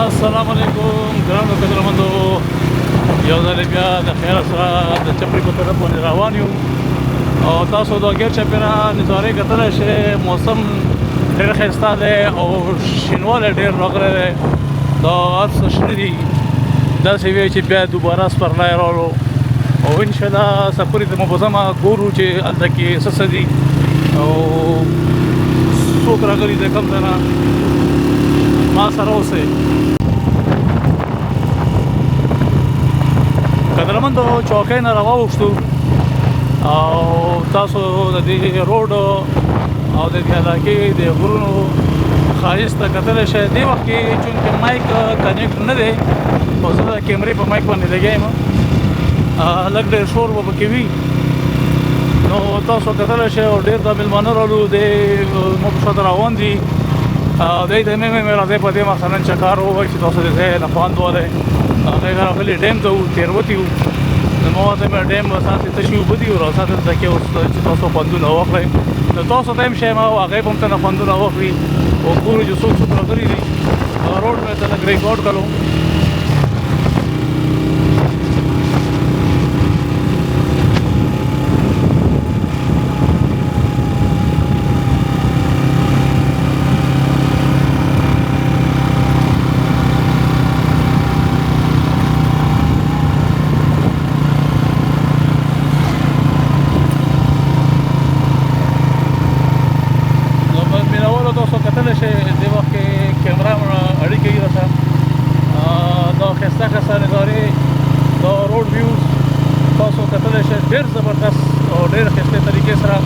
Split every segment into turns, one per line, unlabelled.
السلام علیکم ګرانو قدرمنو، یو ځل بیا د خیر سره د چپړې په طرف باندې روان یو او تاسو د غیر چاپیره نظارې کتلی شئ. موسم ډېر ښایسته دی او شینوالی ډېر راغلی دی، دا هر څه شنه دي. داسې وی چې بیا دوباره سپرلی راغلو او انشاءالله سفرې ته مو به ځمه، ګورو چې هلته کې څه څه دي او څوک راغلي دی کوم ځای نه. ما سره اوسئ. قدرمندو چوکۍ نه راواوښتو او تاسو د دې روډ او د دې علاقې د غرونو ښایست ته کتلی شئ. دې وخت کې چونکې مایک کنیکټ نه دی او زه د کیمرې په مایک باندې لګیا یم، لږ ډېر شور به پکې وي. نو تاسو کتلی شئ او ډېر د مېلمانه رالو دی موږ شاته روان دي. دی ته مې راځئ په دې مثلا چکار ووایي چې تاسو د ځای نه خوند والی. هغې راغلي ډیم ته وو، تېروتي وو. نو ما ورته ویل ډیم ساتې تشي اوبه دي او راځه دلته کې اوس چې تاسو خوندونه واخلئ. نو تاسو ته هم ښیم او هغې به هم ته نه خوندونه واخلي او ګورو چې څوک څوک راغلي دي. روډ مې ته لږ ریکارډ کړو. ډېر زبردست او ډېر ښایسته طریقې سره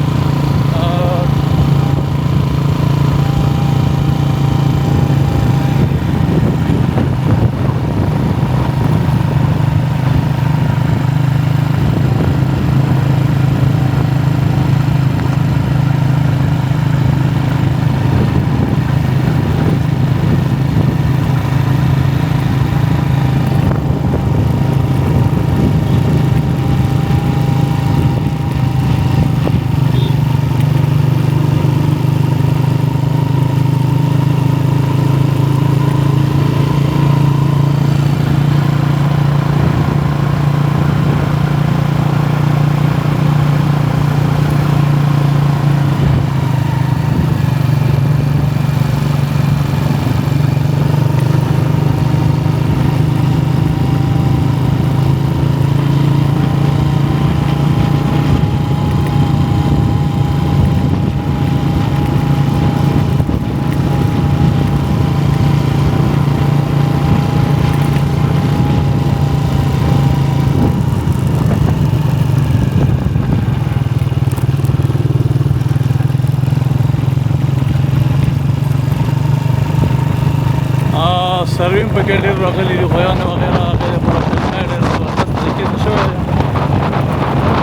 سرویم پکې ډېر راغلي دي، خویان وغیره هغې پروفیشنل ډېر زبردست طریقې ته شوی دی.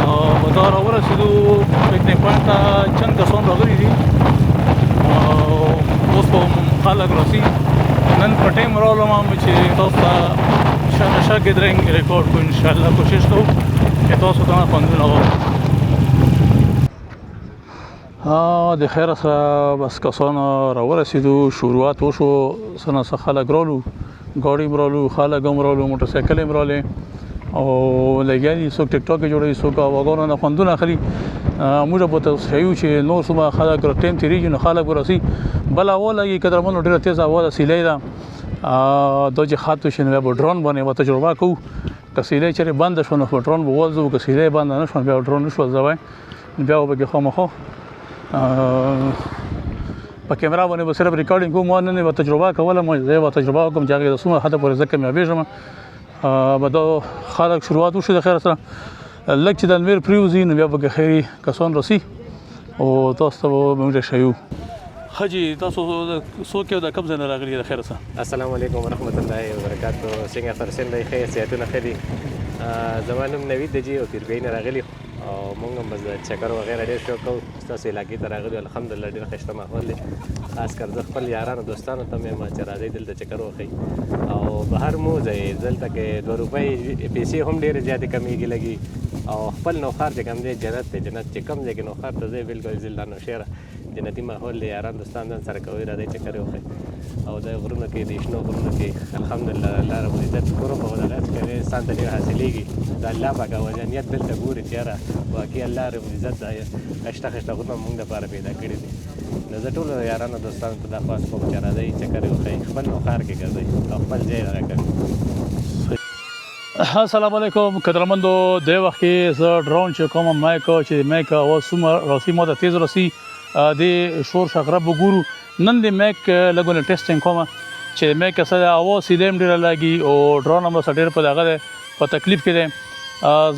او په دا راورسېدو پکنیک پوینټ ته چند کسان راغلي دي او اوس به خلک راسي. نن په ټایم راغلم چې تاسو ته شاته ګیدرینګ ریکارډ کړو. انشاءالله کوشش کوو چې تاسو ته خوندونه واخلو. د خیر سره بس کسان راورسېدو، شروعات وشو. څه نه څه خلک رالو، ګاډي هم رالو، خلک هم رالو، موټرسایکل هم رالې او لګیا دي. څوک ټیک ټاک کې جوړوي، څوک هواګانو نه خوندونه اخلي. موږ به ته ښیو چې نور څومره خلک ټایم تېرېږي نو خلک به راسي. بله هوا لګي قدرمنو، ډېره تېزه هوا ده، سیلۍ ده. دا چې خط وشي نو بیا به ډرون باندې به تجربه کوو. که سیلۍ چېرې بنده شوه نو په ډرون به والځو، که سیلۍ بنده نه شوه بیا ډرون نه شو ځوی، بیا به پکې خامخا په کیمرا باندې به صرف ریکارډینګ کوم. ما نن به تجربه کوله، زه به تجربه وکړم چې هغې د څومره حده پورې زه کامیابېږم. به دا خلک شروعات وشو د خیر سره. لږ چې د المیر پرېوځي نو بیا پکې خیري کسان راسي او تاسو ته به موږ ښیو. ښه جي، تاسو څوک یو د کوم ځای نه راغلي د خیر سره؟
السلام علیکم ورحمت الله وبرکاتو. څنګه فرسین دی؟ ښه صحتونه ښه دي؟ زما نوم نوید دی جي او پیرګۍ نه راغلي او موږ هم بس د چکر وغیره ډېر شوق کوو. ستاسو علاقې ته راغلي الحمدلله ډېر ښایسته ماحول دی. خاص کر زه خپل یارانو دوستانو ته مې چې راځئ دلته چکر وښئ او بهر مو ځئ. دلته کې 2 روپۍ پیسې هم ډېرې زیاتې کمیږي لګي او خپل نوښار چې کوم دی جنت دی. جنت چې کوم ځای کې نوښار ته ځئ بالکل ضلع نوشهره جنتي ماحول دی یاران دوستان ځان سره کوي راځئ چکر یې وښئ او د غرونو کې د شنو غرونو کې الحمدلله الله رب العزت شکر وکړو او دغه چې کوي انسان ته ډېر حاصلېږي د الله پاک وجانیت دلته ګوري چې یاره واقعي الله رب العزت دا خشته خشته غرونه موږ دپاره پیدا کړي دي نو زه ټولو یارانو دوستانو ته دا خواست کوم چې راځئ چکر یې وښئ خپل ښار کې ګرځئ او خپل ځای دغه کوي.
السلام علیکم قدرمندو د وخت کې زه ډرون چې کوم مایک چې مایک اواز څومره راسي مو ته تیز راسي د شور شغرب وګورو نن د مایک لګونه ټیسټینګ کوم چې مایک سره اواز سیدم ډیر لګي او ډرون هم سره ډیر په دغه په تکلیف کې ده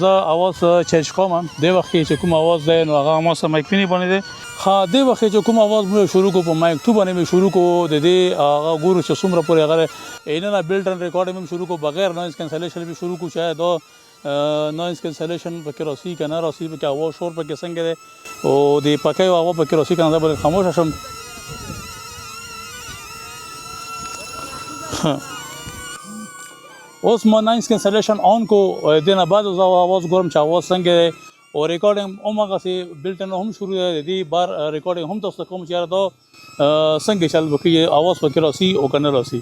زه اواز چینج کوم د وخت کې چې کوم اواز ده نو هغه ما سره مایک نه باندې ها د وخت چې کوم اواز مو شروع کو په مایک 2 باندې شروع کو د دې هغه ګورو چې څومره پورې هغه اینه بلډ ان ریکارډینګ هم شروع کو بغیر نویز کینسلیشن به شروع کو شاید نویز کینسلیشن پکې راسي کنه راسي پکې اواز شور پکې څنګه ده او د پکې هوا پکې راسي کنه بل خاموش شم اوس ما نویز کینسلیشن آن کو دینه بعد از اواز ګورم چې اواز څنګه ده او ریکارډینګ اومغه سي بلټن هم شروع دی بار ریکارډینګ هم تاسو کوم چې دا څنګه چل وکي اواز پکې راسي او کنه راسي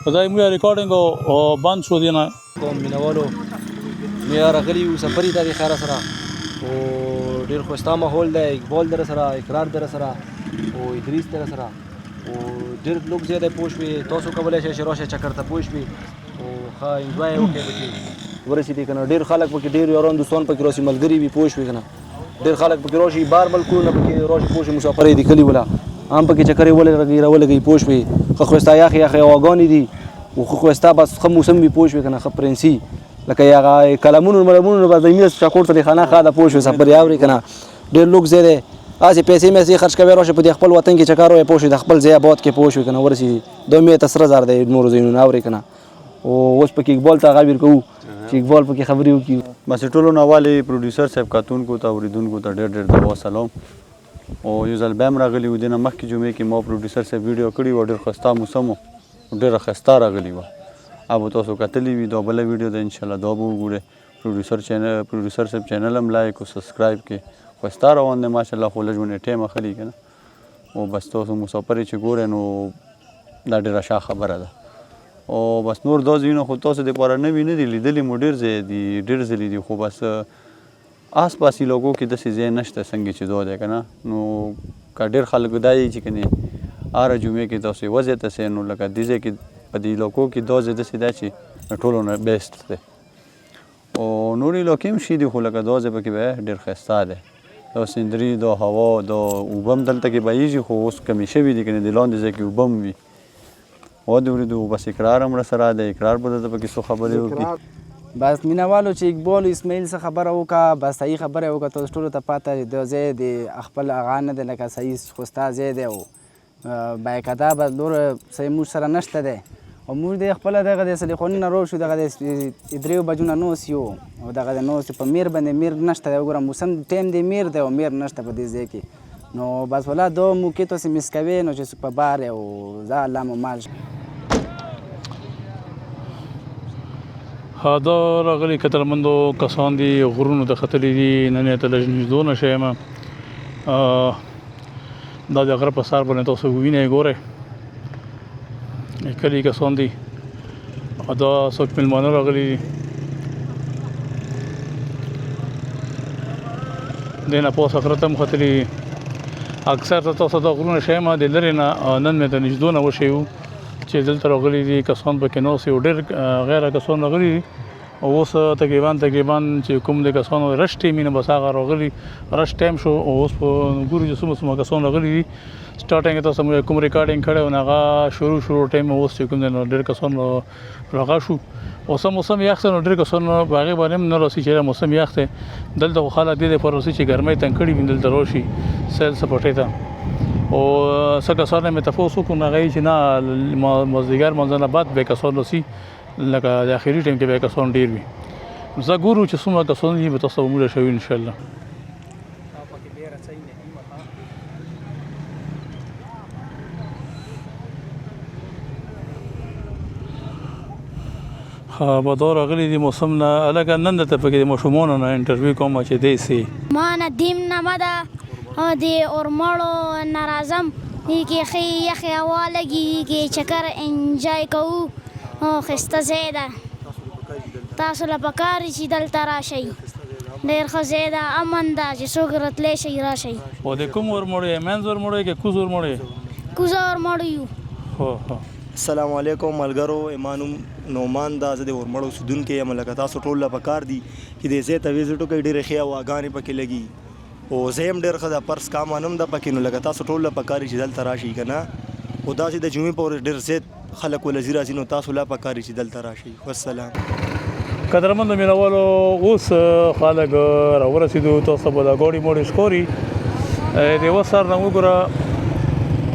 خدای مو ریکارډینګ او بند شو دی نه
کوم مینوالو میا راغلی او سفرې د خیر سره او ډیر خوستا ماحول دی اقبال در سره اقرار در سره او ادریس در سره او ډیر لوک زیاده پوښوي تاسو کولای شئ راشه چکر ته پوښوي او ښه انجوای وکړئ پکې ورسېدي کنه ډیر خلک پکې ډیر یاران دوستان پکې راسي ملګري وي پوښوي کنه ډیر خلک پکې راشي بار ملکونه پکې راشي پوښي مسافرې دي کلی ولا هم پکې چکرې ولګي پوښوي خو خوستا یاخي واغانی دي او خو خوستا بس خو موسم وي پوښوي کنه خو پرنسي لکه یا کلمونو ملمونو به زمير چاکور ته خانه خاله پوښوي سفر یاوري کنه ډیر لوک زیاده اسې پیسې مې خرج کوي راشه په خپل وطن کې چکر وي پوښوي د خپل ځای آباد کې پوښوي کنه ورسي 2000 دی نور زینو اوري کنه او اوس پکې اقبال ته غویر کوو چې اقبال پکې خبرې وکړي
بس ټولو نوالي پروډوسر صاحب کاتونکو ته اوریدونکو ته ډېر ډېر د سلام او یو ځل بیا هم راغلی و دینه مخکې جمعې کې ما پروډوسر صاحب ویډیو کړی و ډېر ښایسته موسم و ډېره ښایسته راغلی وه اب تاسو کتلی وي دا بله ویډیو ده انشاءالله دا به وګورئ پروډوسر صاحب چینل هم لایک او سبسکرایب کړئ ښایسته روان دی ماشاءالله خو لږ ونې ټایم اخلي که نه او بس تاسو مسافرې چې ګورئ نو دا ډېره ښه خبره ده او بس نور دا ځایونه خو تاسو دپاره نوي نه دي لیدلي مو ډېر ځای دي ډېر ځلي دي خو بس آس پاس علاقو کې داسې ځای نشته څنګه چې دا دی که نه نو که ډېر خلک دا یي چې که نه هره جمعې کې تاسو یوه ځای ته سئ نو لکه دې ځای کې په دې علاقو کې دا ځای داسې دی چې د ټولو نه بیسټ دی او نور علاقې هم شي دي خو لکه دا ځای پکې به ډېر ښایسته دی دا سندري دا هوا دا اوبه هم دلته کې بهیږي خو اوس کمې شوي دي که نه د لاندې ځای کې اوبه هم وي ودې ورېدو بس اقرار هم راسره دی اقرار به درته پکې څو خبرې وکړي
بس مینوالو چې اقبال اسماعیل څه خبره وکړه بس صحیح خبره وکړه تاسو ټولو ته پاته د ځای د خپل هغه نه دی لکه صحیح خوستا ځای دی او بایقاعده به نور صحیح موږ سره نشته دی او موږ د خپله دغه د سلیخوني نه روشو دغه د 3 بجو نه نوس یو او دغه د نوس په میر باندې میر نشته دی وګوره موسم ټایم دی میر دی او میر نشته په دې ځای کې نو بس ولا دو موقع تاسې مس کوې نو چې په بار او زه الله مو مال
دا راغلي قدرمندو کسان دي غرونو ته ختلي دي نن یې ته لږ نږدې نه شم دا د غره په سر باندې تاسو وینئ ګورئ کلي کسان دي دا څوک مېلمانه راغلي دي دې نه پوسه غره ته هم ختلي دي اکثر ته تاسو دا غرونه شیم د لرې نه نن مې ته نږدې نه وشي چې دلته راغلي دي کسان پکې ناست یو ډېر غیره کسان راغلي دي اوس تقریبا چې کوم د کسانو رش ټیم نه بس هغه راغلي رش ټایم شو اوس په ګورو چې څومره کسان راغلي دي سټارټینګ تاسو کوم ریکارډینګ کړی او هغه شروع ټایم اوس چې کوم ډېر کسان راغا شو اوس موسم یخ نو ډېر کسان باغې باندې نه راسي چې موسم یخ دی دلته خو خلک دې پر راسي چې ګرمۍ تنګ کړي وي دلته راشي سیل سپورټې ته او څه کسان مې تفوس وکړو هغه چې نه مازدیګر منځ نه بعد به کسان راسي لکه د اخري ټایم کې به کسان ډېر وي زه ګورو چې څومره کسان دي به تاسو موږ شوي انشاءالله به دا راغلي دي موسم نه لکه نن درته پکې د ماشومانو نه انټرویو کوم چې دی سي
ما ندیم نمده د اورمړو نه راځم کې ښې یخې هوا لګي کې چکر انجوای کوو ښایسته ځای ده تاسو له پکار چې دلته راشئ ډېر ښه ځای ده امن ده چې څوک راتلی شئ راشئ
او د کوم ورمړو یې منځ ورمړو یې که کوز ورمړو یې
کوزه ورمړو یو
هو
السلام علیکم ملګرو ایمانم نومان دا زه د ورمړو اوسیدونکی یم لکه تاسو ټول له پکار دي چې دې ځای ته ویزټ وکړئ ډېرې ښې هواګانې پکې لګي او ځای هم ډېر ښه ده پرس کامان هم ده پکې نو لکه تاسو ټول له پکار چې دلته راشئ که نه خو داسې د جمعې په ورځ ډېر زیات خلک ولځي راځي نو تاسو لا پکار چې دلته راشئ والسلام
قدرمنو مینوالو اوس خلک راورسېدو تاسو به دا ګوډې موډې ښکاري د یوه سر نه وګوره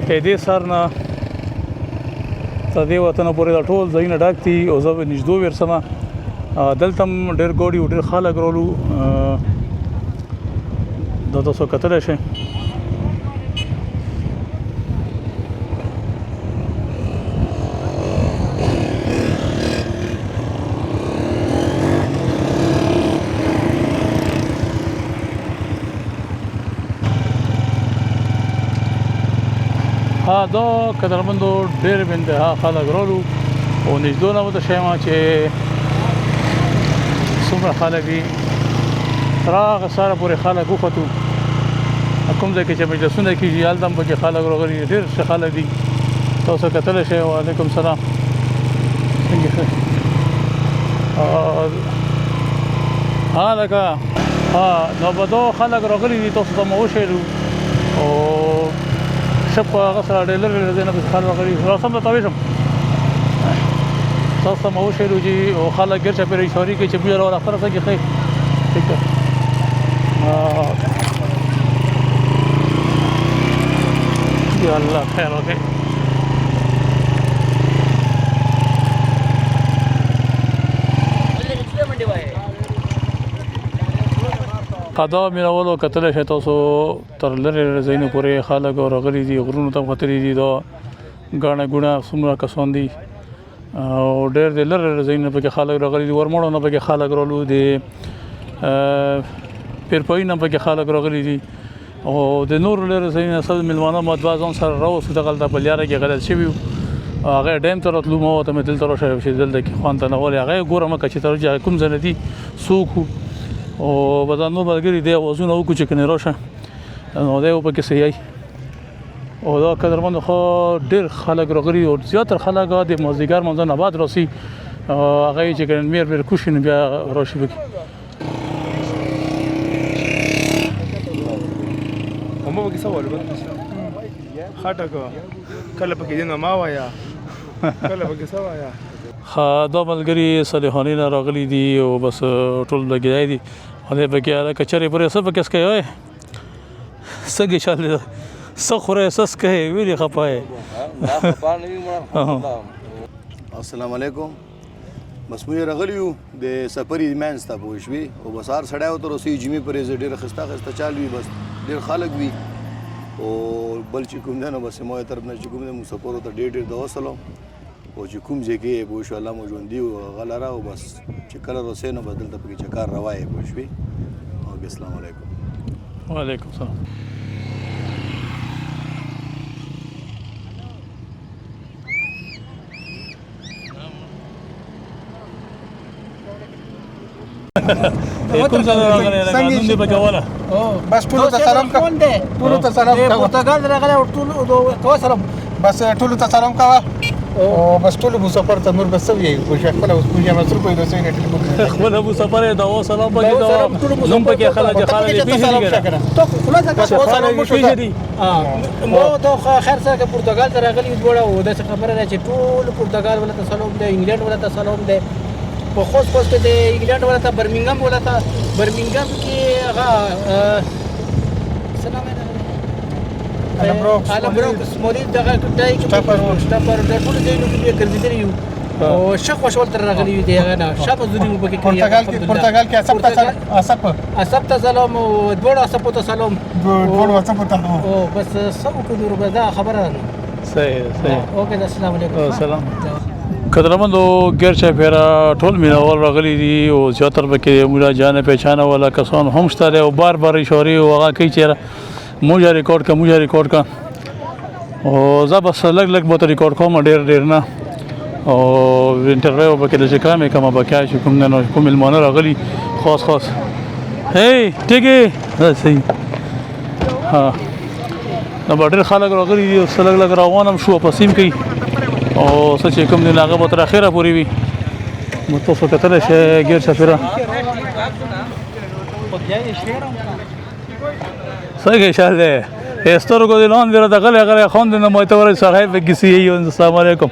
دې سر نه تر دې وطنه پورې دا ټول ځایونه ډک دي او زه به نږدې ورسمه دلته هم ډېر ګوډي او ډېر خلک رالو دا تاسو کتلی شئ دا قدرمندو ډېر به انتها خلک رالو او نږدې نه ورته شیم چې څومره خلک دي تر هغه سره پورې خلک وختو کوم ځای کې چې مجلسونه کېږي هلته هم پکې خلک راغلي ډېر ښه خلک دي تاسو کتلی شئ وعلیکم سلام څنګه لکه نو به دا خلک راغلي دي تاسو ته مو وښیلو او شپ هغه سره ډېر لرې ځای نه پسې خلک راغلي راسم درته ویشم تاسو ته مو وښیلو چې خلک ګر چاپېره اشارې کوي چې موږ راوله خپله څه کې ښه ټیک ده یا الله خیر وکړي دا مینوالو کتلی شئ تاسو تر لرې ځایونو پورې خلک راغلي دي غرونو ته هم ختلي دي دا ګاڼه ګوڼه څومره کسان دي او ډېر د لرې ځایونو پکې خلک راغلي دي ورمړو نه پکې خلک رالو د پیرپايي نه پکې خلک راغلي دي او د نورو لرې ځایونو سره میلمانه مطبعه ځان سره راوستو دغلته په لاره کې غلط شوي هغه ډیم ته راتلو ما ورته مې دلته راشه چې دلته کې خوند ته نه ولې هغه یې ګورم که چې ته کوم ځای نه دي څوک او به دا نور ملګري دی اوازونه وکړو چې کنې راشه نو دی پکې صحیح او دا قدرمندو خو ډېر خلک راغلي او زیاتره خلک د مازدیګر منځه نه بعد راسي هغه یې چې کنې میر کوشي نو بیا راشي پکې
همه پکې څه وایي خټه کو کله پکې دې نه ما وایا کله پکې څه وایا
دا ملګري صالحانې نه راغلي دي او بس ټول لګیدای دي هغې پکې کچرې پورې څه پکې څکئ وایي څنګه چل څه خورئ څه څکئ ولې خفه یې
السلام علیکم بس موږ راغلي یو د سفري منځ ته پوه شوې او بس هر سړی ورته رسېږي جمعې پرې زه ډېره ښایسته ښایسته چال وي بس ډېر خلک وي او بل چې کوم دی نو بس زما طرف نه چې کوم دی موږ سفر ته ډېر د وسلو او چې کوم ځای کې پوه شو الله مو ژوندي او هغه لره او بس چې کله رسې نو بس دلته پکې چکر روا یې پوه شوې اوکې السلام علیکم
وعلیکم السلام کوم ځای راغلی لکه نوم دې پکې وله
بس ټولو ته سلام کوه ټولو ته سلام کوه پرتګال راغلی او ټولو کوه سلام بس ټولو ته سلام کوه او بس ټول مسافر ته نور بس وی خو شیخ خپل اوس پوجا مسرو په دوسه نه ټلیفون
خپل مسافر دا و سلام پکې دا نوم پکې خلک پیژني کنه
ته خلاص کا سلام پیژني مو ته خیر سره پرتګال ته راغلی جوړه و د خبره ده چې ټول پرتګال ولا ته سلام ده انګلند ولا ته سلام ده په خوست کې د انګلند ولا ته برمنګم ولا ته برمنګم کې هغه سلام Alambrox مولید دغه ټای کې شټاپر د ټول ځایونو کې ګرځېدلی یو او شخ وشول تر راغلی دی هغه نه شابه زوري مو پکې پرتګال کې اسب ته سلام او دوړ اسب ته سلام دوړ اسب ته او بس سب کو نور بدا خبره
صحیح
اوکې السلام علیکم
سلام قدرمندو ګر چاپېره ټول مینوال راغلي دي او زیاتره پکې مولا جانه پہچانه والا کسان هم شته او بار اشارې او هغه کوي چې موږ ریکارډ کا او زه بس لږ به ته ریکارډ کوم ډېر نه او انټرویو به کې چې کامې کومه به کیا چې کوم نه کوم مېلمانه راغلي خاص هی ټیکې صحیح ها نو به ډېر خلک راغلي دي څه لږ روان هم شو پسیم کوي او څه چې کوم دي هغه به تر اخره پورې وي نو تاسو کتلی شئ ګیر چاپېره څنګه شال دی سترګو دې لاندې راته غلی خوند نه مې ته ورې صاحب به کیسې یې السلام علیکم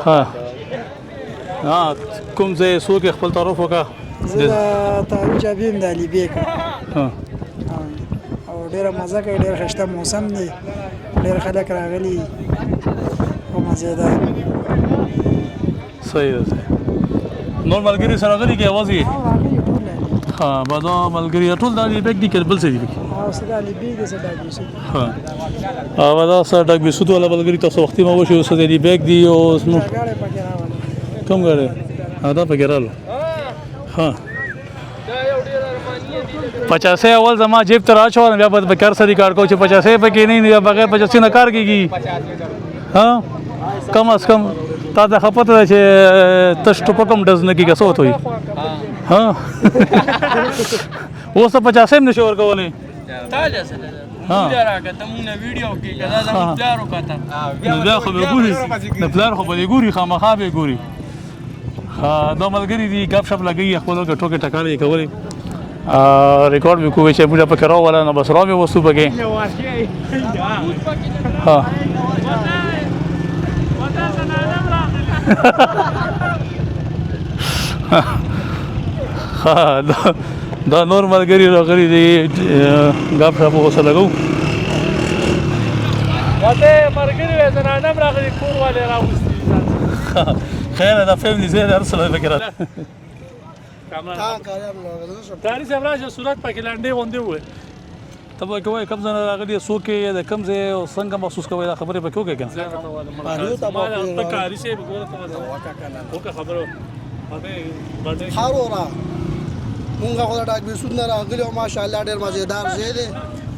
ها کوم ځای څوک خپل تعارف وکړه
زه د تعریف یم د علي بیګ او ډېره مزه کوي ډېر ښایسته موسم دی ډېر خلک راغلي او مزېدار
صحیح ده نور ملګري سره راغلي که یوازې ها دا ملګري ټول د علي بیګ دي که بل څه دي
او څه د علي بیګ دی څه ډاک بیسود
او دا څه ډاک بیسود والا ملګري تاسو وختي ما وشي اوس د علي بیګ دي او
ګاډی پکې راغلی
کوم ګاډی دا پکې رالو ها 50 اول زما جیب ته راچول بیا به کار سره ریکارډ کو چې 50 پکې نه بغیر 50 نه کار کیږي ها کم از کم تا ته خپته ده چې تش ټوپک هم ډز نه کېږي څه وته وي ها اوس ته 50 هم نشي ورکولی نو بیا خو به ګوري د پلار خو به ګوري خامخا به ګوري دا ملګري دي ګپ شپ لګوي خپل ټوکې ټکالې یې کولې ریکارډ مې کوی چې موږ پکې راوله نو بس را مې وستو پکې ها دا نور ملګري راغلي دي ګپ شپ اوسه لګو
واته ملګري زنانه هم راغلي کور والے راوستي
خیر دا فیملی زه در سره فکر
کاری صاحب راشه صورت پکې لاندې غونډې وې
ته به کوی کوم ځای راغلی څوک یې د کوم ځای او څنګه محسوس کوئ دا خبرې به وکړئ که
نه کاري صاحب ګوره ته وکړه خبره
هارورا مونږ خو د ډاک بیسود نه راغلي او ماشاءالله ډېر مزېدار ځای دی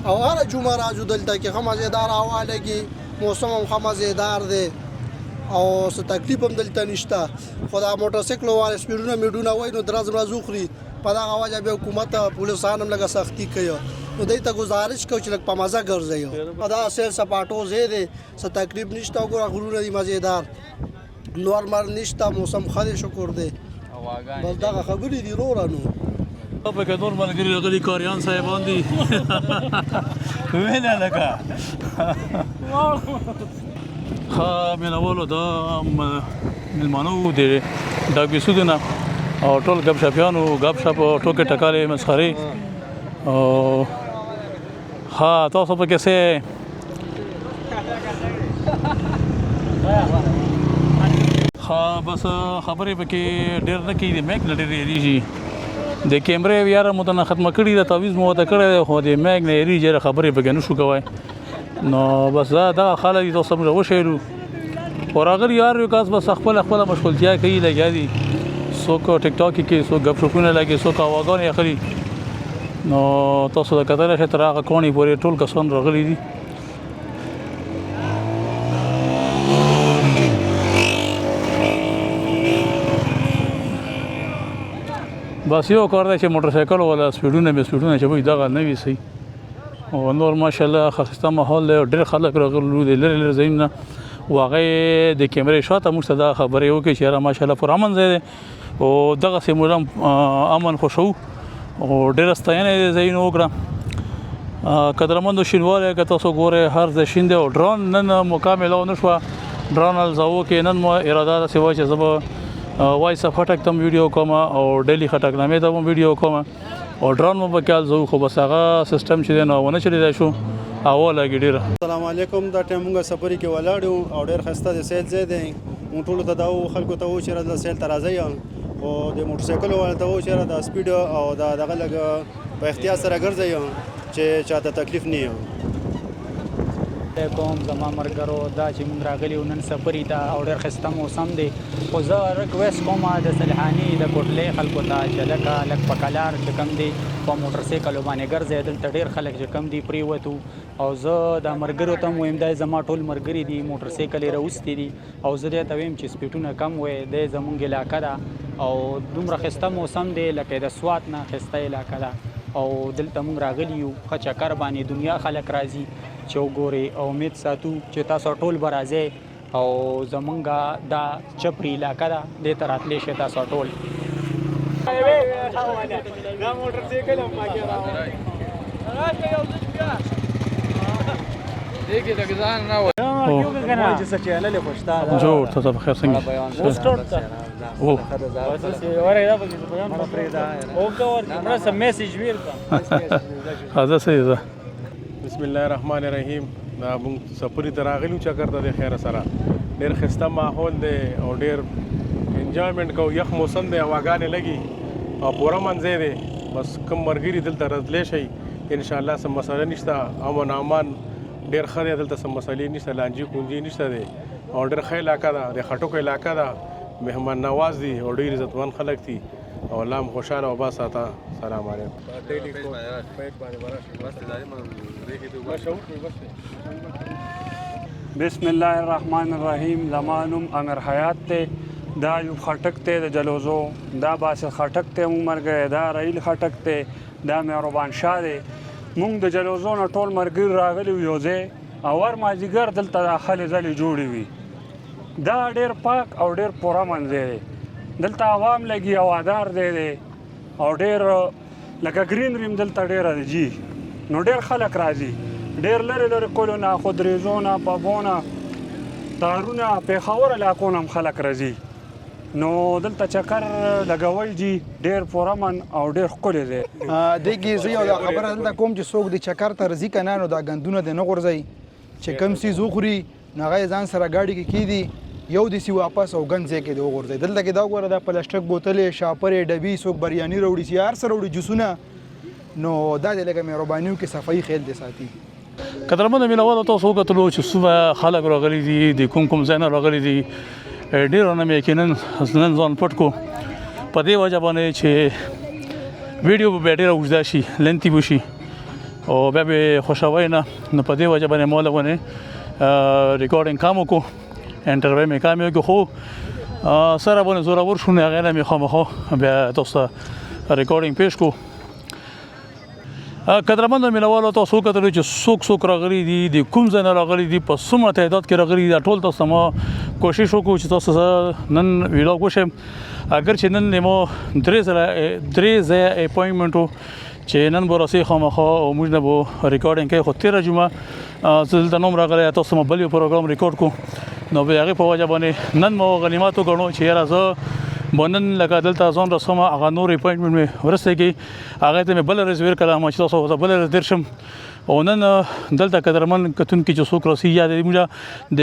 او هره جمعه راځو دلته کې ښه مزېدار هوا لګي موسم هم ښه مزېدار دی او څه تکلیف هم دلته نشته خو دا موټر سایکل والے سپیډونه میډونه وایي نو درز مرز وخوري په دغه وجه بیا حکومت پولیسان هم لږه سختي کوي نو دوی ته ګزارش کوو چې لږ په مزه ګرځئ دا سیر سپاټو ځای دی څه تکلیف نشته ګوره غرونه دي مزېدار نورمال نشته موسم ښه دی شکر دی بس دغه خبرې دي وروره نو
پکې نور ملګري راغلي کاریان صاحبان دي ویله لکه ښه مینهوالو دا مېلمانه وو د ډاک بیسودو نه او ټول ګپ شپیانو ګپ شپ ټوکې ټکالې مسخرې او ها تاسو پکې څه ها بس خبرې پکې ډېر نه کېږي د میک نه ډېر هېرېږي د کیمرې یاره مو ته نه ختمه کړي ده تعویض مو ورته کړی دی خو د میک نه هېرېږي خبرې پکې نه شو کوی نو بس دغه خلک دي تاسو موږ وشیرو خو راغلي یار یو کاس بس خپله مشغولتیا کوي لګیا دي څوک ټیک ټاک کې څوک ګپ شپونه لګي څوک هواګانې اخلي نو تاسو د کتلی شئ تر هغه کوڼې پورې ټول کسان راغلي دي بس یو کار دی چې موټر سایکل والا سپیډونه چې وایي دغه نه وي صحیح او نور ماشاءالله ښایسته ماحول دی ډېر خلک راغلي دي لرې ځایونه و هغه د کیمرې شاته موږ ته دا خبرې وکړې چې یاره ماشاءالله پر امن ځای دی او دغسې موږ هم امن خوښوو او ډېره ستاینه یې د ځایونو وکړه قدرمندو شینوالی که تاسو ګورئ هر ځای شین دی او ډرون نن مکامله ونه شوه ډرون الزاوو کې نن مو اراده داسې وه چې زه به وایس اف خټک ته هم ویډیو کوم او ډیلي خټکنامې ته هم ویډیو کوم او ډرون مو پکې الزاو خو بس هغه سیسټم چې دی نو ونه چلیدای شو هوا لګي ډېره
السلام علیکم دا ټایم موږ سفرې کې ولاړ یو او ډېر ښایسته د سیل ځای دی موږ ټولو ته دا وو خلکو ته وو چې راځه سیل ته راځئ او د موټر سایکل والو ته وو چې د سپیډ او دغه لږ په احتیاط سره ګرځئ چې چاته تکلیف نه وي
کوم زما مرګرو دا چې موږ راغلي نن سفري ته او ډېر ښایسته موسم دی خو زه ریکویسټ کوم د سلحاني د کوټلۍ خلکو ته چې لږ په کلار چې کوم دی په موټرسایکلو باندې ګرځئ دلته ډېر خلک چې کوم دي پرېوتو او زه د ملګرو ته هم وایم دا زما ټول ملګري دي موټرسایکل یې راوستي دي او زه دې ته وایم چې سپیډونه کم وی دی زموږ علاقه ده او دومره ښایسته موسم دی لکه د سوات نه ښایسته علاقه ده او دلته موږ راغلي یو ښه چکر باندې دنیا خلک راځي چې وګورئ او امید ساتو چې تاسو ټول به راځئ او زمونږ دا چپري علاقه ده دې ته راتلی شئ تاسو ټول
جوړ ته بخیر څنګه هذا صحیح ده
بسم الله الرحمن الرحیم دا موږ سفري ته راغلي چکر ته د خیر سره ډېر ښایسته ماحول دی او ډېر انجوایمنټ کوو یخ موسم دی هواګانې لګي او پوره منځی دی بس کوم ملګري دلته راتلی شئ انشاءالله څه مسله نشته امن امان ډېر ښه دی دلته څه مسلې نشته لانجې کونجې نشته دی او ډېر ښه علاقه ده د خټکو علاقه ده مهمان نواز دي او ډېر عزتمن خلک دي او الله هم خوشحاله وبا ساته سلام علیکم
بسم الله الرحمن الرحیم زما نوم امیر حیات دی دا ایوب خټک دی د جلوزو دا باسل خټک دی مونږ ملګری دا رحیل خټک دی دا مهربان شاه دی مونږ د جلوزو نه ټول ملګري راغلي یو ځای او ور مازدیګر دلته د هلې ځلې جوړې وي دا ډېر پاک او ډېر پوره منځی دی دلته عوام لګي هوادار دی او ډېر لکه ګرینري هم دلته ډېره دی نو ډېر خلک راځي ډېر لرې لرې کلو نه خودریزو نه پابو نه دارونه پېښور علاقو نه هم خلک راځي نو دلته چکر لګول جي ډېر پرامن او ډېر ښکلی دی
دې کې زه یو خبره دلته کوم چې څوک د چکر ته راځي که نه نو دا ګندونه دې نه غورځوي چې کوم څیز وخوري نو هغه یې ځان سره ګاډي کې کېږدي یو دسې واپس او ګند ځای کې دې وغورځوي دلته کې دا وګوره دا پلاستیک بوتلې شاپرې ډبي څوک بریاني راوړي چې هر څه راوړي جوسونه نو دا دې لکه مهرباني وکړي صفایي خیال دې ساتي
قدرمنو مینوالو تاسو وکتلو چې څومره خلک راغلي دي د کوم ځای نه راغلي دي ډېرو نه مې یقینا نن ځان پټ کو په دې وجه باندې چې ویډیو به ډېره اوږده شي لنتي به شي او بیا به خوښوي نه نو په دې وجه باندې ما لغونې ریکارډینګ کام وکړو انټرویو مې کام وکړو خو سره باندې زورور شو نه هغې نه مې خامخا بیا تاسو ته ریکارډینګ پیش کړو قدرمنو مینوالو تاسو وکتلو چې څوک راغلي دي د کوم ځای نه راغلي دي په څومره تعداد کې راغلي دي ټول تاسو ما کوشش وکړو چې تاسو نن ویلاګ وشم اگر چې نن مو درې ځای اپوینټمنټ و چې نن به راسي خامخا او موږ نه به ریکارډینګ کوي خو تېره جمعه زه دلته نوم راغلی تاسو ما بل یو پروګرام ریکارډ کړو نو بیا هغې په وجه باندې نن مو غنیمت وګڼو چې یاره زه بنن لکه دلته ځان رسوم هغه نور اپوینټمنټ مې ورسېږي هغې ته مې بله ورځ ویر کړه چې تاسو ته بله ورځ درشم او نن دلته قدرمن کتونکي چې څوک راسي یا موږ د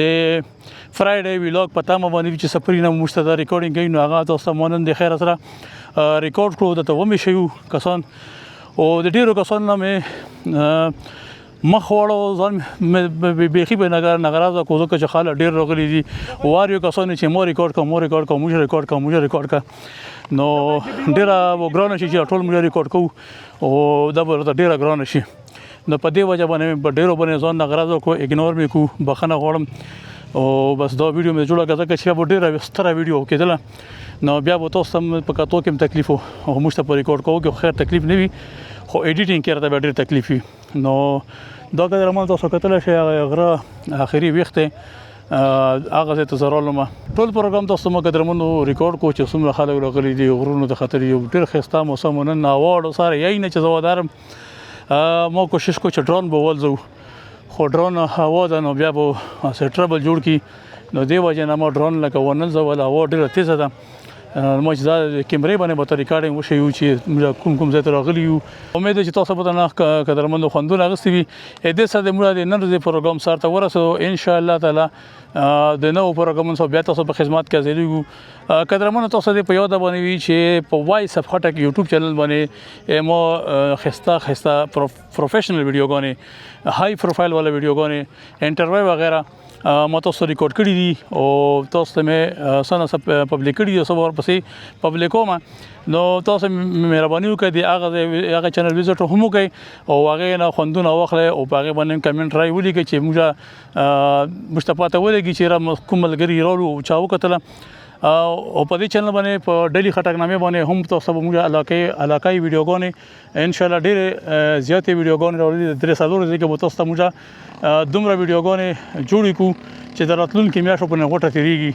فرایډے ویلاګ په تمه باندې چې سفري نه موږ ته دا ریکارډینګ کوي نو هغه تاسو ته نن د خیر سره ریکارډ کړو دته ومې شیو کسان او د ډېرو کسانو نه مې مخ واړو ځان بیخي به ناراضه کو ځکه چې خاله ډېر راغلي دي وار یو کسانو چې مو ریکارډ کوم موږ ریکارډ کوو نو ډېره ګرانه شي چې ټول موږ ریکارډ کوو او دا به ډېره ګرانه شي نو په دې وجه باندې په ډېرو باندې ځان ناراضه کو اګنور مې کو بخښنه غواړم او بس دا ویډیو مې جوړه کړه چې به ډېره ستره ویډیو کېدله نو بیا به تاسو هم په کتو کې تکلیف او موږ ته په ریکارډ کوو کې خیر تکلیف نه وي خو ایډیټینګ کې راته ډېر تکلیف وي نو دا قدرمن تاسو کتلی شئ غره آخري ویښ دی هغه ځای ته زه رالم ټول پروګرام تاسو ما قدرمنو ریکارډ کو چې څومره خلک راغلي دي غرونو د خطر یو ډېر ښایسته موسم نن هوا سره یی نه چې زه ودارم ما کوشش کو چې ډرون به ولځو خو ډرون هوا ده نو بیا به څه ټربل جوړ کړي نو دې وجې نه ما ډرون لکه ونه ځول هوا ډېره تیزه ده ما چې دا کیمرې باندې به ریکارډینګ وشي چې موږ کوم ځای ته راغلي یو امید ده چې تاسو به نه قدرمنو خوندونه اخیستي وي دې سره د موږ د نن ورځې پروګرام سره ته ورسېدو ان شاء الله تعالی د نوو پروګرامونو سره بیا تاسو په خدمت کې حاضرېږو قدرمنو تاسو دې په یاد باندې وي چې په وایس اف خټک یوټیوب چینل باندې مو خسته پروفیشنل ویډیوګانې هائی پروفایل والا ویډیوګانې انټرویو وغیرہ ما تاسو ریکارډ کړی دي او تاسو ته مې سنه پبلیک کړی دي سبا ورپسې پبلیکوم نو تاسو مهرباني وکړئ د هغه چینل وزټ هم وکړئ او هغه نه خوندونه واخلئ او په هغه باندې کمنټ راي ولیکئ چې موږ مشتپاته ولګي چې کوم ملګري راولو او چا وکتله او په دې چینل باندې په ډیلی خټکنامې باندې هم تاسو به موږ علاقايي ویډیوګانې ان شاء الله ډېرې زیاتې ویډیوګانې راوړي د 3 سالو ځکه به تاسو ته موږ دومره ویډیوګانې جوړې کړو چې د راتلونکي میاشتو په غوټه تیریږي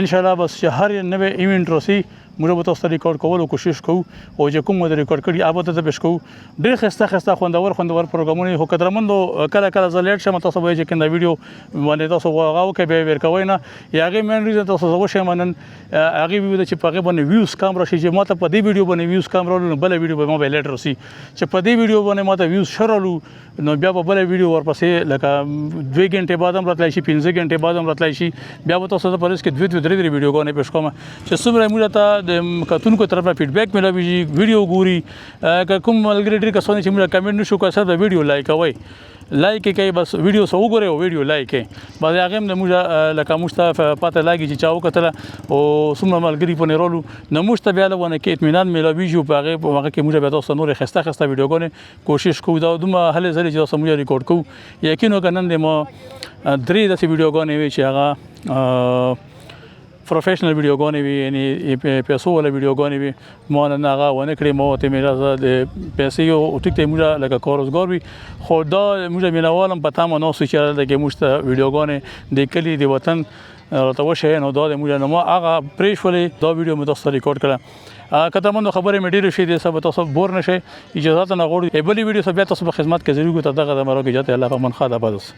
ان شاء الله بس چې هر نوې ایونت راسي موږ به تاسو ته ریکارډ کولو کوشش کوو او چې کوم د ریکارډ کړي هغه ته پېښ کوو ډېر خسته خوندور پروګرامونه هو قدرمنو کله زه لیټ شم تاسو به چې کنده ویډیو باندې تاسو غواړئ کې به ورکوي نه یاغه مین ریزن تاسو زو شمنن هغه ویډیو چې په هغه باندې ویوز کم راشي چې ماته په دې ویډیو باندې ویوز کم رالو بل ویډیو به ما به لیټ راسي چې په دې ویډیو باندې ماته ویوز شرالو نو بیا په بل ویډیو ورپسې لکه 2 غنټه بعد هم راتلای شي 15 غنټه بعد هم راتلای شي بیا به تاسو ته پرېس کې 2-3 ویډیوګانې پېښ کوم چې څومره موږ ته د کتونکو طرف نه فیډبیک ملوي ویډیو ګوري کوم ملګری ډېر کسونه چې موږ کمنټ نشو کوي سره ویډیو لایک کوي لایک کوي بس ویډیو سو وګورئ او ویډیو لایک کوي بعد هغه هم موږ لکه مشته پته لاګي چې چا وکتله او څومره ملګری په نرولو نو مشته بیا لونه کې اطمینان ملوي جو په هغه کې موږ به تاسو نور خسته ویډیوګانې کوشش کوو دا دومره هله زری چې تاسو موږ ریکارډ کوو یقین وکړئ نن ما 3 داسې ویډیوګانې وی چې هغه پروفیشنل ویډیوګانې وي یعنی پیسو ولا ویډیوګانې وي ما نه هغه ونه کړې ما ته مې د پیسې او ټیک ته موږ لکه کاروزګار وي خو دا موږ مینوالم په تمه نو چې لکه موږ ته ویډیوګانې د کلی د وطن راته وشه نو دا د موږ نه هغه پریښولې دا ویډیو مې تاسو ریکارډ کړه کترمنو خبرې مې ډېرې شي د سبا تاسو بور نشئ اجازه نه غواړم بلې ویډیو سره بیا تاسو په خدمت کې ضرور کوته دغه د مرګ اجازه الله په من خاطر پاتوس